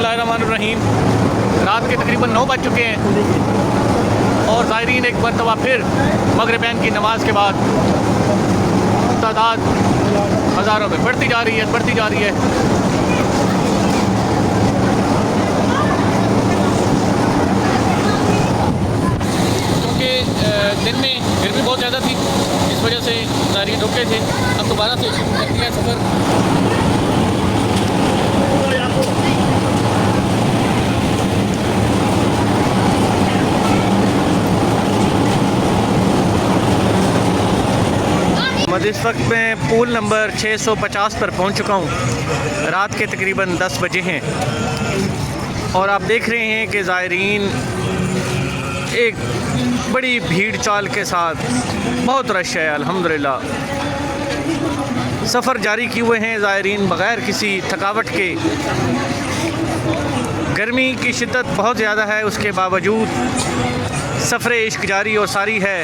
बिस्मिल्लाहिर्रहमानिर्रहीम। रात के तकरीबन 9 बज चुके हैं और ज़ायरीन एक मरतबा फिर मगरिबैन की नमाज के बाद तादाद हज़ारों में बढ़ती जा रही है। क्योंकि दिन में गर्मी बहुत ज़्यादा थी, इस वजह से ज़ायरीन रुके थे। अब दोबारा से शुरू कर दिया सफ़र। इस वक्त मैं पूल नंबर 650 पर पहुंच चुका हूं। रात के तकरीबन 10 बजे हैं और आप देख रहे हैं कि ज़ायरीन एक बड़ी भीड़ चाल के साथ बहुत रश है। अल्हम्दुलिल्लाह सफ़र जारी किए हुए हैं ज़ायरीन बग़ैर किसी थकावट के। गर्मी की शिद्दत बहुत ज़्यादा है, उसके बावजूद सफ़र इश्क जारी और सारी है।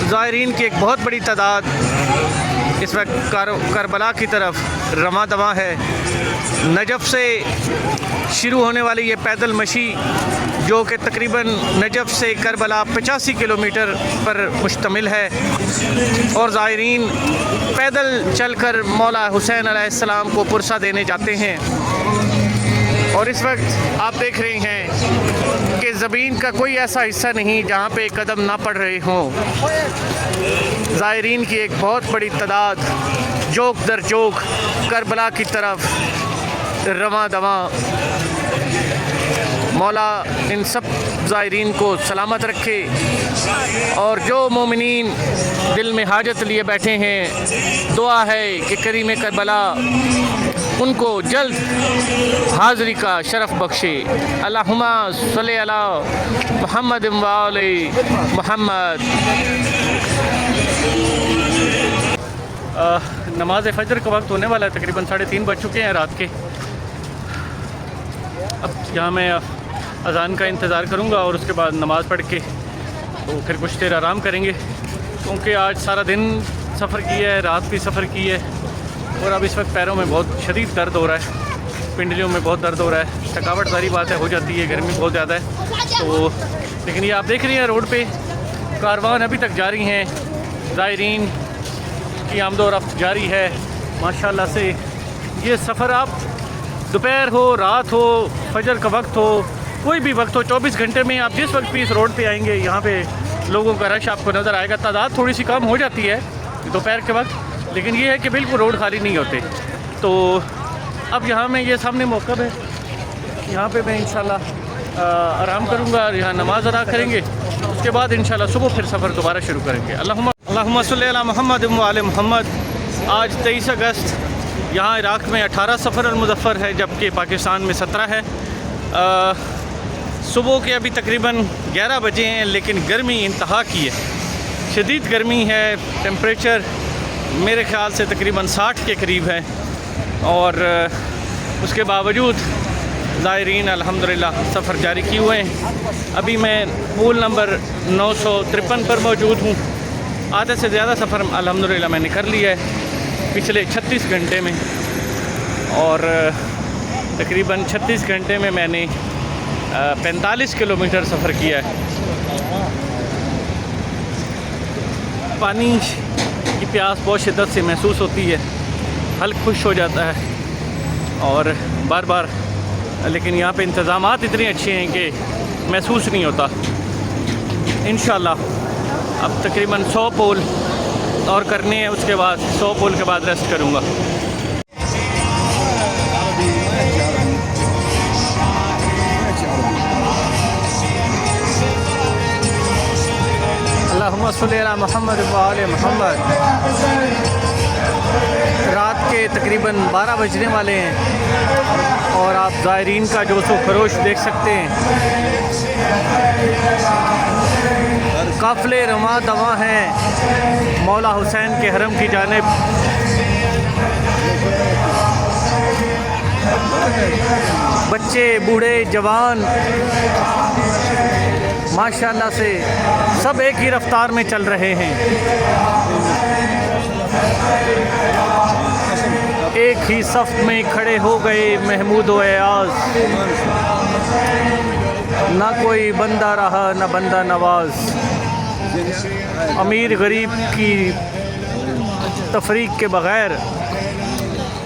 ज़ायरीन की एक बहुत बड़ी तादाद इस वक्त करबला की तरफ रमा दवा है। नजफ़ से शुरू होने वाली ये पैदल मशी जो कि तकरीबन नजफ़ से करबला 85 किलोमीटर पर मुश्तमिल है और ज़ायरीन पैदल चलकर मौला हुसैन अलैहिस्सलाम को पुरसा देने जाते हैं। और इस वक्त आप देख रहे हैं कि ज़मीन का कोई ऐसा हिस्सा नहीं जहाँ पे कदम ना पड़ रहे हों। ज़ायरीन की एक बहुत बड़ी तादाद जोक दर जोक करबला की तरफ रवां दवां। मौला इन सब ज़ायरीन को सलामत रखे और जो मोमिनीन दिल में हाजत लिए बैठे हैं, दुआ है कि करीम करबला उनको जल्द हाज़री का शरफ़ बख्शे। अल्लाहुम्मा सल्ली अला मुहम्मद व आले मुहम्मद। नमाज फ़जर का वक्त होने वाला है, तकरीबन 3:30 बज चुके हैं रात के। अब यहाँ मैं अज़ान का इंतज़ार करूँगा और उसके बाद नमाज़ पढ़ के तो फिर कुछ देर आराम करेंगे, क्योंकि आज सारा दिन सफ़र किया है, रात भी सफ़र की है और अब इस वक्त पैरों में बहुत शदीद दर्द हो रहा है, पिंडलियों में बहुत दर्द हो रहा है। थकावट सारी बात है, हो जाती है, गर्मी बहुत ज़्यादा है। तो लेकिन ये आप देख रही हैं रोड पे कारवान अभी तक जारी हैं। ज़ायरीन की आमदोरफ्त जारी है माशाल्लाह से। ये सफ़र आप दोपहर हो, रात हो, फजर का वक्त हो, कोई भी वक्त हो, 24 घंटे में आप जिस वक्त भी इस रोड पे आएंगे यहाँ पे लोगों का रश आपको नज़र आएगा। तादाद थोड़ी सी कम हो जाती है दोपहर के वक्त, लेकिन ये है कि बिल्कुल रोड खाली नहीं होते। तो अब यहाँ में ये सामने मौक़िफ़ है, यहाँ पे मैं इंशाल्लाह आराम करूँगा और यहाँ नमाज़ अदा करेंगे। उसके बाद इंशाल्लाह सुबह फिर सफ़र दोबारा शुरू करेंगे। अल्लाहुम्मा सल्ली अला मुहम्मद व आले मुहम्मद। आज 23 अगस्त, यहाँ इराक़ में 18 सफ़र अल-मुज़फ़्फ़र है, जबकि पाकिस्तान में 17 है। सुबह के अभी तकरीबन 11 बजे हैं, लेकिन गर्मी इंतहा की है, शदीद गर्मी है। टेम्परेचर मेरे ख़्याल से तकरीबन 60 के करीब है और उसके बावजूद ज़ायरीन अल्हम्दुलिल्लाह सफ़र जारी किए हुए हैं। अभी मैं पूल नंबर 953 पर मौजूद हूँ। आधे से ज़्यादा सफ़र अल्हम्दुलिल्लाह मैंने कर लिया है पिछले 36 घंटे में और तकरीबन 36 घंटे में मैंने 45 किलोमीटर सफ़र किया है। पानी की प्यास बहुत शिद्दत से महसूस होती है, हल्क खुश हो जाता है और बार बार, लेकिन यहाँ पे इंतज़ामात इतने अच्छे हैं कि महसूस नहीं होता। इंशाल्लाह अब तकरीबन 100 पोल और करने हैं, उसके बाद 100 पोल के बाद रेस्ट करूँगा। अल्लाहुम्मा सल्ली अला मुहम्मद व आले मुहम्मद। रात के तकरीबन 12 बजने वाले हैं और आप ज़ायरीन का जोश व खरोश देख सकते हैं। काफ़िले रमा दवा हैं मौला हुसैन के हरम की जानिब। बच्चे, बूढ़े, जवान माशाल्लाह से सब एक ही रफ्तार में चल रहे हैं। एक ही सफ़ में खड़े हो गए महमूद व अयाज, ना कोई बंदा रहा न बंदा नवाज। अमीर गरीब की तफरीक के बग़ैर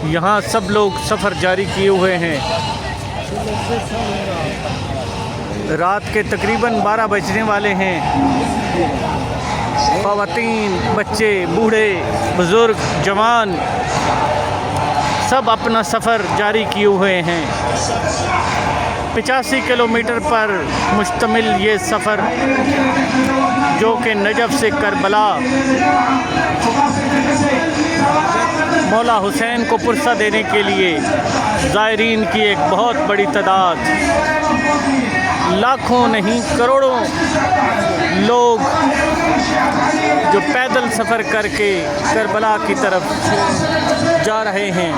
यहाँ सब लोग सफ़र जारी किए हुए हैं। रात के तकरीबन 12 बजने वाले हैं। ख़वातीन, बच्चे, बूढ़े, बुज़ुर्ग, जवान सब अपना सफ़र जारी किए हुए हैं। 85 किलोमीटर पर मुश्तमिल ये सफ़र, जो कि नजफ़ से करबला मौला हुसैन को पुरसा देने के लिए ज़ायरीन की एक बहुत बड़ी तादाद, लाखों नहीं करोड़ों लोग जो पैदल सफ़र करके करबला की तरफ जा रहे हैं।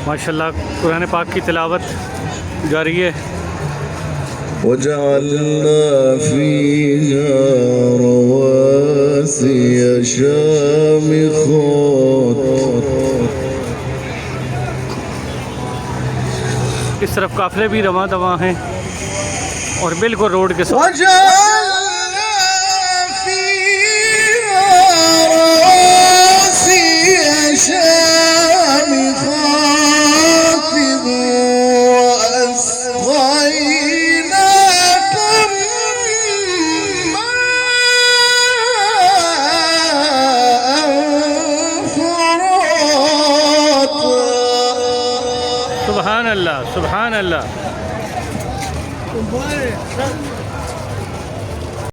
माशाल्लाह कुरान पाक की तिलावत जारी है। वजअलना फ़ीहा रवासिय शामिखात, इस तरफ काफ़िले भी रवां दवां हैं और बिल्कुल रोड के साथ। सुभान अल्लाह, सुभान अल्लाह।